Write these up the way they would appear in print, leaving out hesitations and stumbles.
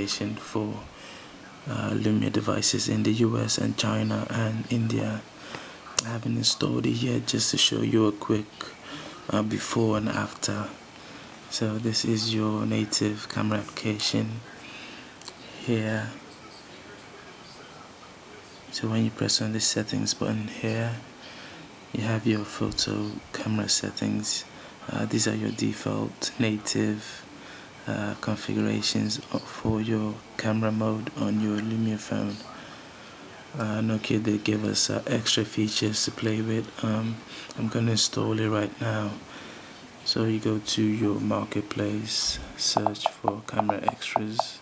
application for Lumia devices in the US and China and India. I haven't installed it yet, just to show you a quick before and after. So this is your native camera application here. So when you press on the settings button here, you have your photo camera settings. These are your default native configurations for your camera mode on your Lumia phone. Nokia did give us extra features to play with. I'm going to install it right now. So you go to your marketplace, search for camera extras.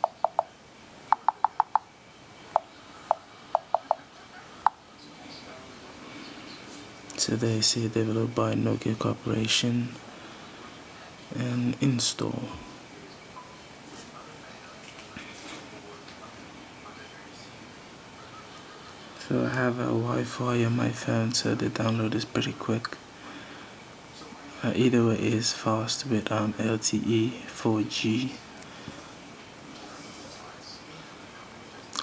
So they say developed by Nokia Corporation, and install. So I have a Wi-Fi on my phone, so the download is pretty quick. Either way is fast with LTE 4G.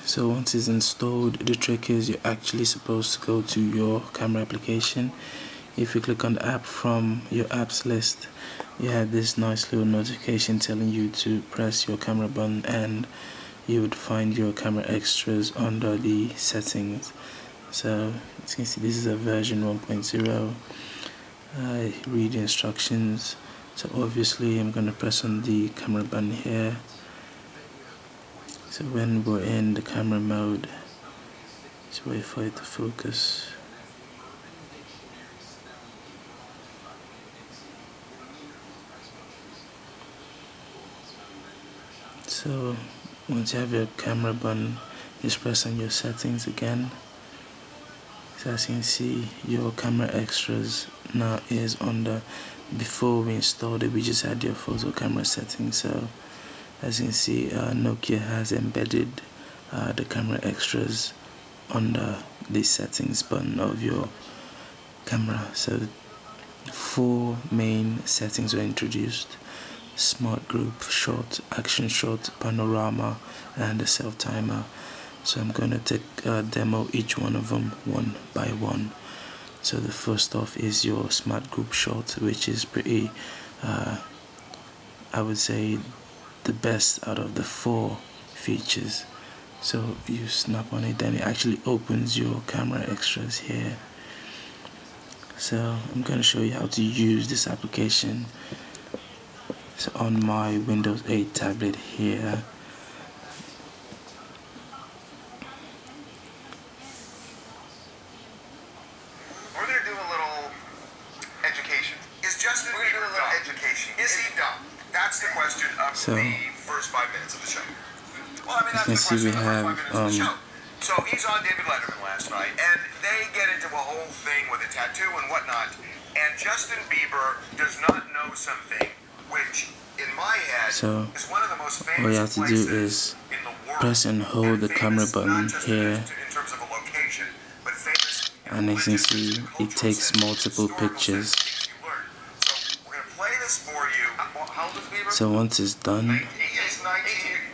So once it's installed, the trick is you're actually supposed to go to your camera application. If you click on the app from your apps list, you have this nice little notification telling you to press your camera button, and you would find your camera extras under the settings. So as you can see, this is a version 1.0. Read the instructions. So obviously I'm going to press on the camera button here. So when we're in the camera mode, just wait for it to focus. So once you have your camera button, just press on your settings again. So as you can see, your camera extras now is under. Before we installed it, we just had your photo camera settings. So as you can see, Nokia has embedded the camera extras under the settings button of your camera. So 4 main settings were introduced: smart group, short, action shot, panorama, and the self timer. So I'm going to take demo each one of them one by one. So the first off is your smart group shot, which is pretty I would say the best out of the 4 features. So you snap on it, then it actually opens your camera extras here. So I'm going to show you how to use this application. So on my Windows 8 tablet here, we're going to do a little education. Is Justin Bieber a little education? Is he dumb? That's the question of the first 5 minutes of the show. Well, I mean, that's the question of the first 5 minutes of the show. So he's on David Letterman last night, and they get into a whole thing with a tattoo and whatnot, and Justin Bieber does not know something which, in my head, is one of the most famous all you have to do is press and hold the camera button here, and as you can see, it takes multiple pictures. So once it's done, he is 19.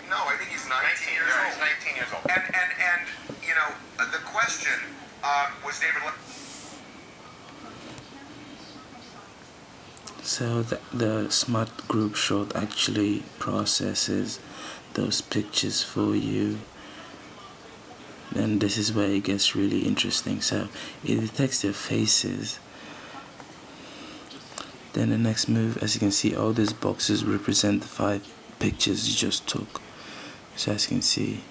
No, I think he's 19 years old. He's 19 years old. And you know, the question was David. So the smart group shot actually processes those pictures for you. Then this is where it gets really interesting. So it detects their faces. Then the next move, as you can see, all these boxes represent the 5 pictures you just took. So as you can see,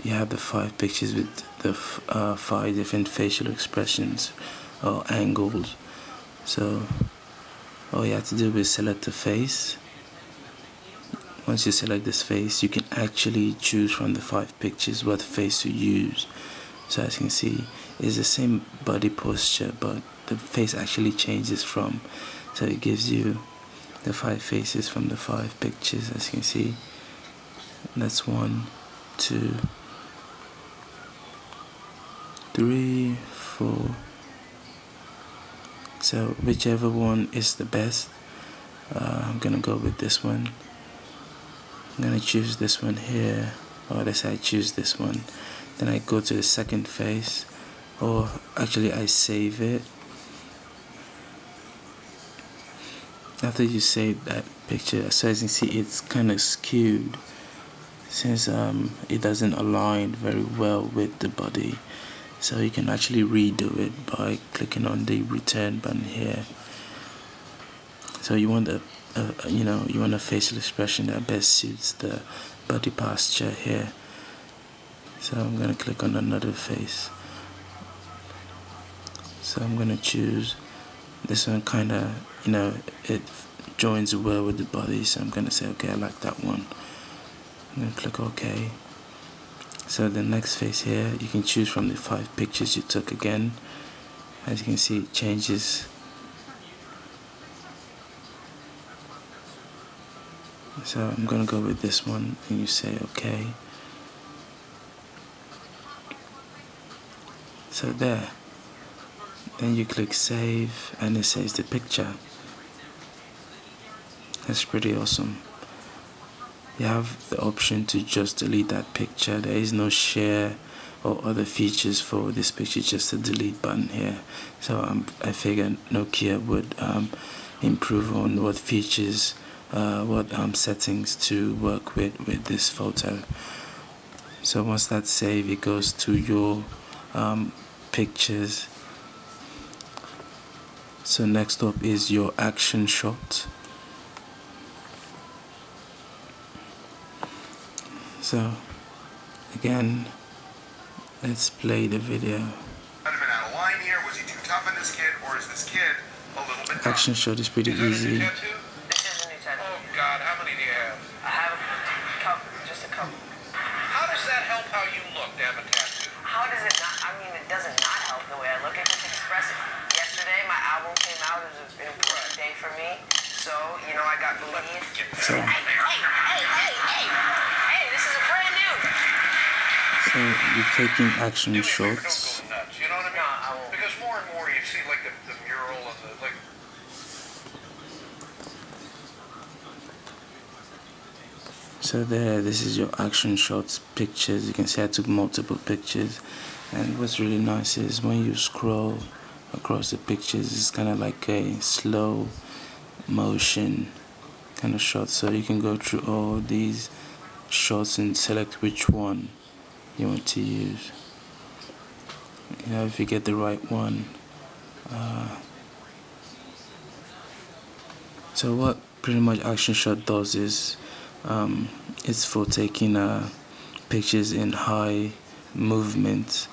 you have the 5 pictures with the 5 different facial expressions or angles. So all you have to do is select the face. Once you select this face, you can actually choose from the 5 pictures what face to use. So as you can see, it's the same body posture, but the face actually changes from. So it gives you the 5 faces from the 5 pictures. As you can see, that's 1, 2, 3, 4. So whichever one is the best, I'm gonna go with this one. I'm gonna choose this one here, or let's say I choose this one, then I go to the second face, or actually I save it. After you save that picture, so as you can see, it's kind of skewed since it doesn't align very well with the body. So you can actually redo it by clicking on the return button here. So you want a you want a facial expression that best suits the body posture here. So I'm gonna click on another face. So I'm gonna choose this one. Kinda, it joins well with the body. So I'm gonna say okay, I like that one. I'm gonna click OK. So the next face here, you can choose from the 5 pictures you took again. As you can see, it changes. So I'm gonna go with this one, and you say OK. So there. Then you click save, and it saves the picture. That's pretty awesome. You have the option to just delete that picture. There is no share or other features for this picture, just a delete button here. So I figured Nokia would improve on what features, what settings to work with this photo. So once that's saved, it goes to your pictures. So next up is your action shot. So again, let's play the video. Action shot is pretty easy. Oh God, how many do you have? I have a couple, just a couple. How does that help how you look to have a tattoo? How does it not? I mean, it doesn't not help the way I look. It just expresses. Yesterday, my album came out. It was an important day for me. So, I got the lead. So, Hey, this is a brand new. So you're taking action shots. Don't go nuts, you know what I mean? No, I won't. Because more and more you see like the mural and the like. So there, this is your action shots pictures. You can see I took multiple pictures, and what's really nice is when you scroll across the pictures, it's kind of like a slow motion kind of shot. So you can go through all these shots and select which one you want to use. If you get the right one. So what pretty much action shot does is it's for taking pictures in high movement.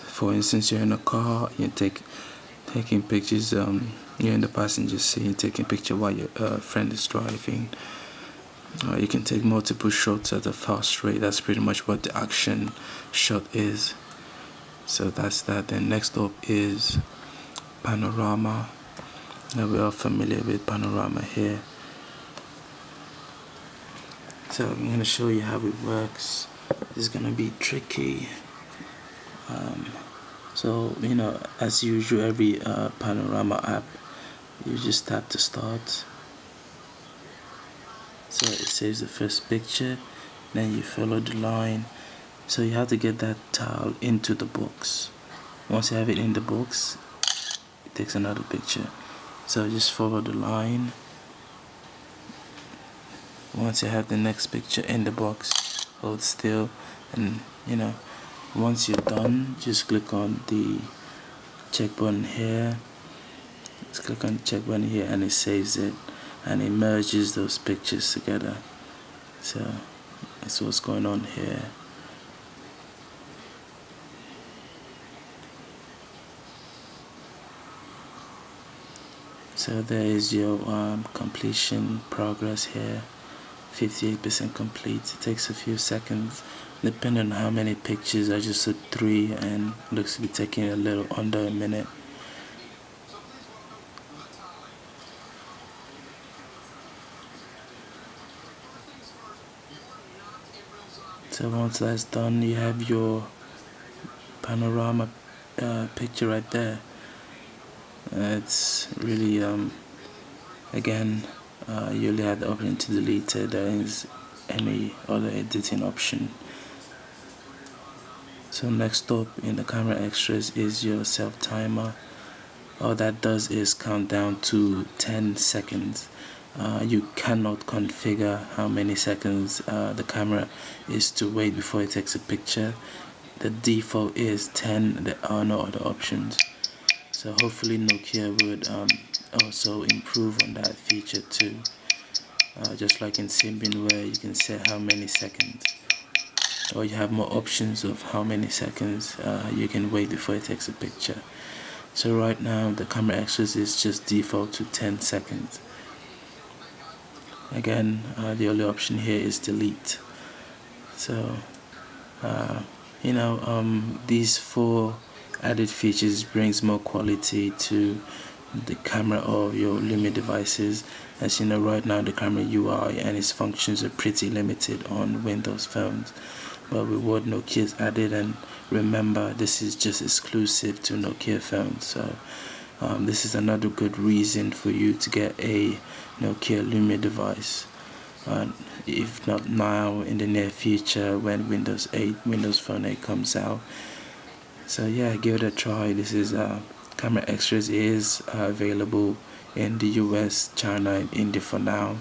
For instance, you're in a car, you're taking pictures, you're in the passenger seat, you're taking a picture while your friend is driving. You can take multiple shots at a fast rate. That's pretty much what the action shot is. So that's that. Then next up is panorama. Now we are familiar with panorama here. So I'm going to show you how it works. It's going to be tricky. So as usual, every panorama app, you just tap to start. So it saves the first picture, then you follow the line. So you have to get that tile into the box. Once you have it in the box, it takes another picture. So just follow the line. Once you have the next picture in the box, hold still, and once you're done, just click on the check button here. Just click on the check button here, and it saves it, and it merges those pictures together. So that's what's going on here. So there is your completion progress here. 58% complete. It takes a few seconds depending on how many pictures. I just took 3 and looks to be taking a little under a minute. So once that's done, you have your panorama picture right there. It's really again, you only have the option to delete it. There is any other editing option. So next up in the camera extras is your self timer. All that does is count down to 10 seconds. You cannot configure how many seconds the camera is to wait before it takes a picture. The default is 10. There are no other options. So hopefully Nokia would also improve on that feature too. Just like in Symbian, where you can set how many seconds, or you have more options of how many seconds you can wait before it takes a picture. So right now the camera extras is just default to 10 seconds. Again, the only option here is delete. So these 4 added features brings more quality to the camera of your Lumia devices. As you know, right now the camera UI and its functions are pretty limited on Windows phones, but with what Nokia's added, and remember this is just exclusive to Nokia phones, so this is another good reason for you to get a Nokia Lumia device, if not now, in the near future when Windows Phone 8 comes out. So yeah, give it a try. This is camera extras is available in the US, China, and India for now.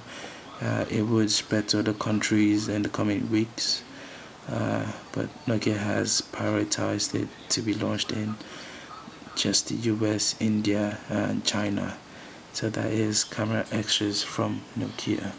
It would spread to other countries in the coming weeks, but Nokia has prioritized it to be launched in just the US, India, and China. So that is camera extras from Nokia.